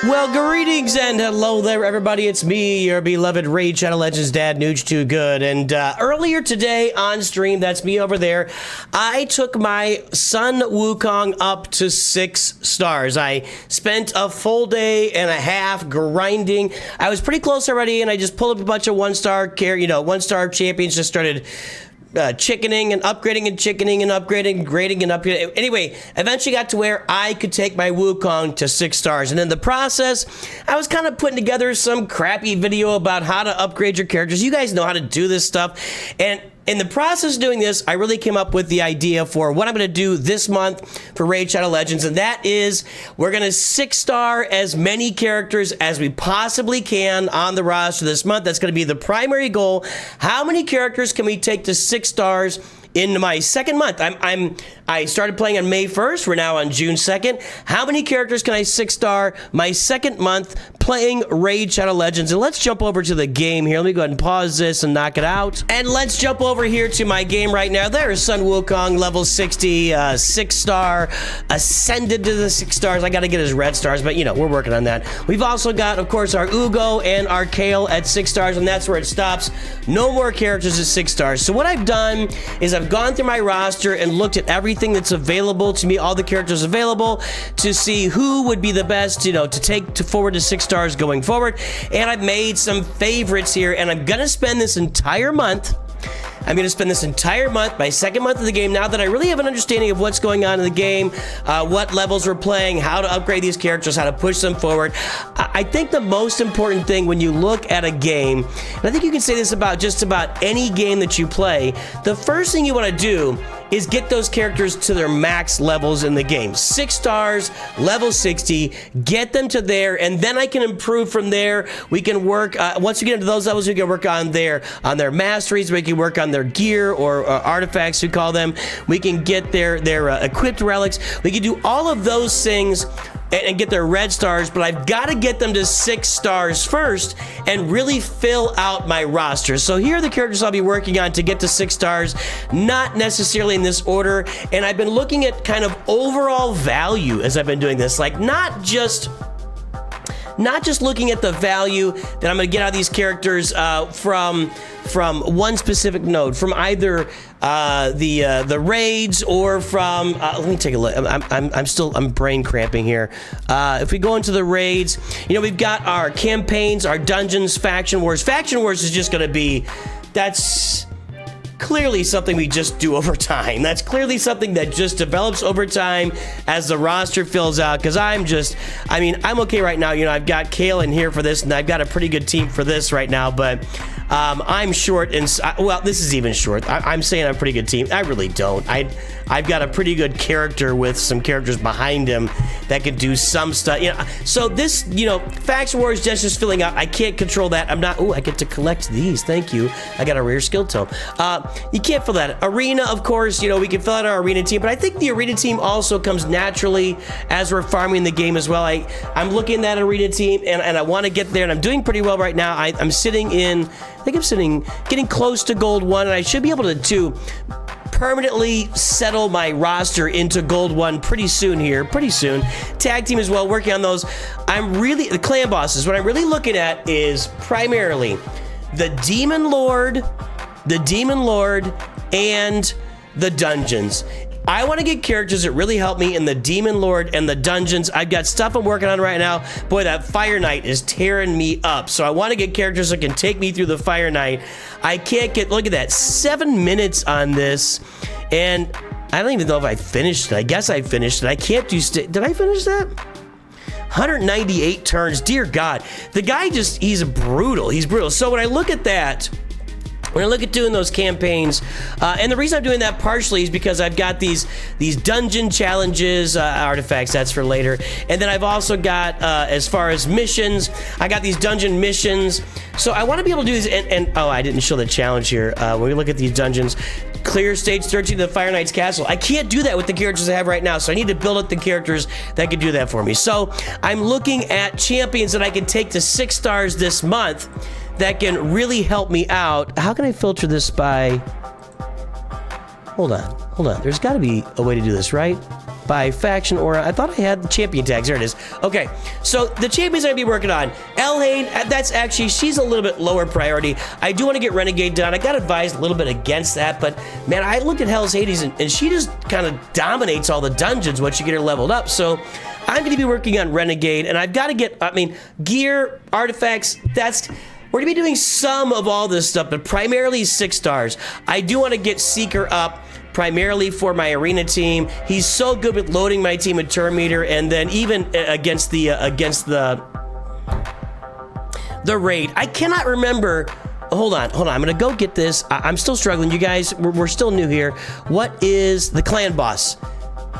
Well, greetings and hello there, everybody. It's me, your beloved Raid Shadow Legends dad, Nooch Too Good. And earlier today on stream, that's me over there, I took my son Wukong up to 6 stars. I spent a full day and a half grinding. I was pretty close already, and I just pulled up a bunch of one-star champions, just started chickening and upgrading and chickening and upgrading, grading and upgrading. Anyway, eventually got to where I could take my Wukong to 6 stars. And in the process, I was kind of putting together some crappy video about how to upgrade your characters. You guys know how to do this stuff. And in the process of doing this, I really came up with the idea for what I'm going to do this month for Raid Shadow Legends, and that is we're going to 6-star as many characters as we possibly can on the roster this month. That's going to be the primary goal. How many characters can we take to 6 stars in my second month? I started playing on May 1st. We're now on June 2nd. How many characters can I 6-star my second month playing Raid Shadow Legends? And let's jump over to the game here. Let me go ahead and pause this and knock it out. And let's jump over here to my game right now. There's Son Wukong, level 60, 6-star, ascended to the 6 stars. I got to get his red stars, but you know, we're working on that. We've also got, of course, our Ugo and our Kale at 6 stars, and that's where it stops. No more characters at 6 stars. So what I've done is I've gone through my roster and looked at everything that's available to me, all the characters available, to see who would be the best, to take forward to 6 stars going forward. And I've made some favorites here, and I'm gonna spend this entire month. My second month of the game, now that I really have an understanding of what's going on in the game, what levels we're playing, how to upgrade these characters, how to push them forward. I think the most important thing when you look at a game, and I think you can say this about just about any game that you play, the first thing you want to do is get those characters to their max levels in the game. 6 stars, level 60, get them to there, and then I can improve from there. We can work, once we get into those levels, we can work on their masteries, we can work on their gear or artifacts, we call them. We can get their equipped relics. We can do all of those things and get their red stars, but I've got to get them to 6 stars first and really fill out my roster. So here are the characters I'll be working on to get to 6 stars, not necessarily in this order, and I've been looking at kind of overall value as I've been doing this, like not just looking at the value that I'm going to get out of these characters from one specific node, from either the raids or from let me take a look. I'm brain cramping here. If we go into the raids, we've got our campaigns, our dungeons, faction wars. Faction wars is just going to be, that's clearly something we just do over time. That's clearly something that just develops over time as the roster fills out, because I'm okay right now. I've got Kale in here for this, and I've got a pretty good team for this right now, but I'm short, and well, this is even short. I'm saying I'm a pretty good team. I really don't. I've got a pretty good character with some characters behind him that can do some stuff. So this, faction wars just filling out. I can't control that. I'm not. Oh, I get to collect these. Thank you. I got a rare skill tome. You can't fill that. Arena, of course. We can fill out our arena team, but I think the arena team also comes naturally as we're farming the game as well. I'm looking at that arena team, and I want to get there, and I'm doing pretty well right now. I'm sitting in. I think I'm getting close to gold 1, and I should be able to permanently settle my roster into gold 1 pretty soon here. Pretty soon. Tag team as well, working on those. The clan bosses, what I'm really looking at is primarily the Demon Lord, and the dungeons. I want to get characters that really help me in the Demon Lord and the dungeons. I've got stuff I'm working on right now. Boy, that Fire Knight is tearing me up. So I want to get characters that can take me through the Fire Knight. I can't get, look at that, 7 minutes on this. And I don't even know if I finished it. I guess I finished it. I can't do, did I finish that? 198 turns, dear God. The guy he's brutal. He's brutal. So when I look at that, when I look at doing those campaigns, and the reason I'm doing that partially is because I've got these dungeon challenges, artifacts, that's for later. And then I've also got, as far as missions, I got these dungeon missions. So I want to be able to do these, and oh, I didn't show the challenge here. When we look at these dungeons, clear stage 13 of the Fire Knight's Castle. I can't do that with the characters I have right now, so I need to build up the characters that can do that for me. So I'm looking at champions that I can take to 6 stars this month that can really help me out. How can I filter this by... Hold on. There's got to be a way to do this, right? by faction aura. I thought I had the champion tags. There it is. Okay, so the champions I'm going to be working on. Elhain, that's actually, she's a little bit lower priority. I do want to get Renegade done. I got advised a little bit against that, but man, I looked at Hell's Hades and she just kind of dominates all the dungeons once you get her leveled up. So I'm going to be working on Renegade, and I've got to get, I mean, gear, artifacts, we're going to be doing some of all this stuff, but primarily 6 stars. I do want to get Seeker up primarily for my arena team. He's so good with loading my team with turn meter, and then even against the raid. I cannot remember. Hold on. I'm going to go get this. I'm still struggling. You guys, we're still new here. What is the clan boss?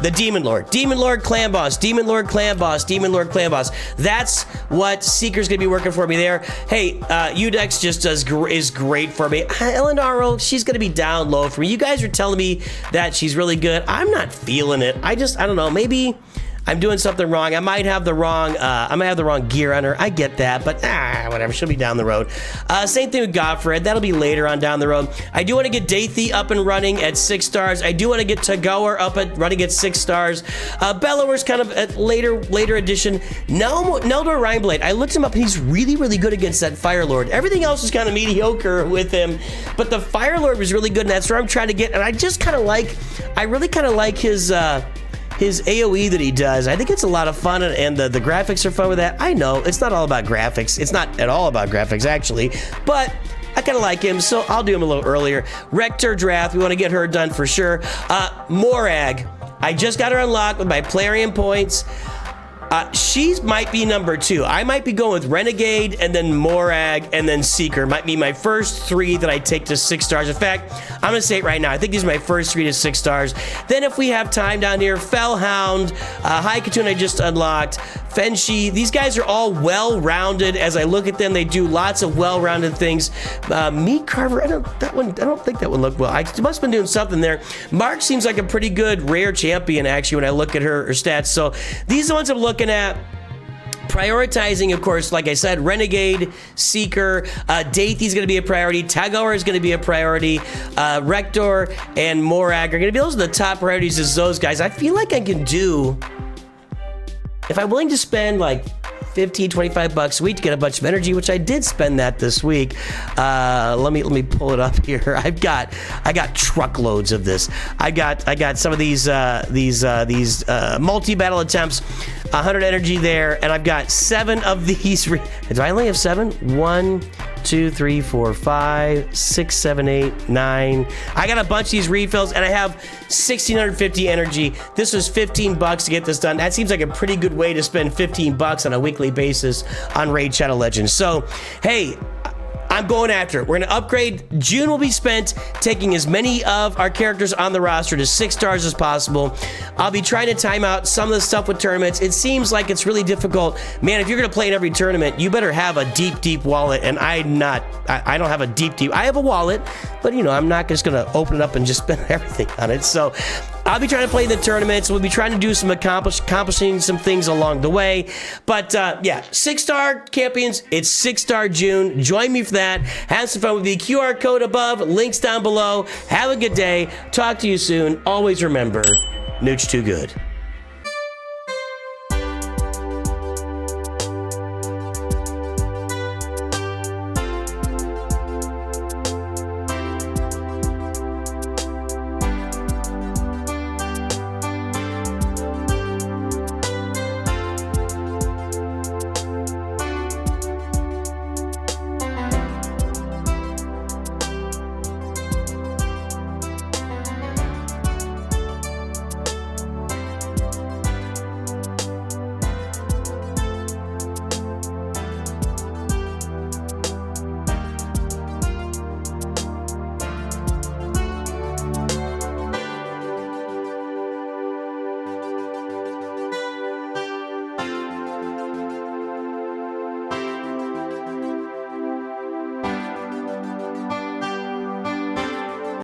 The Demon Lord. Demon Lord Clan Boss. Demon Lord Clan Boss. Demon Lord Clan Boss. That's what Seeker's going to be working for me there. Hey, Udex just is great for me. Elenaro, she's going to be down low for me. You guys are telling me that she's really good. I'm not feeling it. I don't know. Maybe I'm doing something wrong. I might have the wrong gear on her. I get that, but whatever. She'll be down the road. Same thing with Godfred. That'll be later on down the road. I do want to get Daithy up and running at 6 stars. I do want to get Tagawar up and running at 6 stars. Bellower's kind of at later addition. Neldor Rhineblade. I looked him up. He's really, really good against that Fire Lord. Everything else is kind of mediocre with him, but the Fire Lord was really good, and that's where I'm trying to get. And I really kind of like his AoE that he does. I think it's a lot of fun, and the graphics are fun with that. I know, it's not all about graphics. It's not at all about graphics, actually, but I kind of like him, so I'll do him a little earlier. Rector Drath, we want to get her done for sure. Morag, I just got her unlocked with my Plarium points. She might be number 2. I might be going with Renegade and then Morag and then Seeker. Might be my first 3 that I take to 6 stars. In fact, I'm gonna say it right now. I think these are my first 3 to 6 stars. Then if we have time down here, Fellhound, High Katoon I just unlocked, Fenshi. These guys are all well-rounded. As I look at them, they do lots of well-rounded things. Meat Carver, I don't think that would look well. I must have been doing something there. Mark seems like a pretty good rare champion, actually, when I look at her stats. So these are the ones I'm looking at. Prioritizing, of course, like I said, Renegade, Seeker, Daithy's going to be a priority, Tagawar is going to be a priority, Rector and Morag are going to be, those are the top priorities as those guys. I feel like I can do, if I'm willing to spend like 15, 25 bucks a week to get a bunch of energy, which I did spend that this week. Let me pull it up here. I got truckloads of this. I got some of these multi-battle attempts, 100 energy there, and I've got 7 of these. Do I only have 7? 1, 2, 3, 4, 5, 6, 7, 8, 9. I got a bunch of these refills, and I have 1,650 energy. This was 15 bucks to get this done. That seems like a pretty good way to spend 15 bucks on a weekly basis on Raid Shadow Legends. So, hey, I'm going after it. We're going to upgrade. June will be spent taking as many of our characters on the roster to 6 stars as possible. I'll be trying to time out some of the stuff with tournaments. It seems like it's really difficult. Man, if you're going to play in every tournament, you better have a deep wallet, and I don't have a deep. I have a wallet, but you know, I'm not just going to open it up and just spend everything on it. So I'll be trying to play the tournaments. We'll be trying to do some accomplishing some things along the way. But yeah, 6-star champions. It's 6-star June. Join me for that. Have some fun with the QR code above. Links down below. Have a good day. Talk to you soon. Always remember, Nooch too good.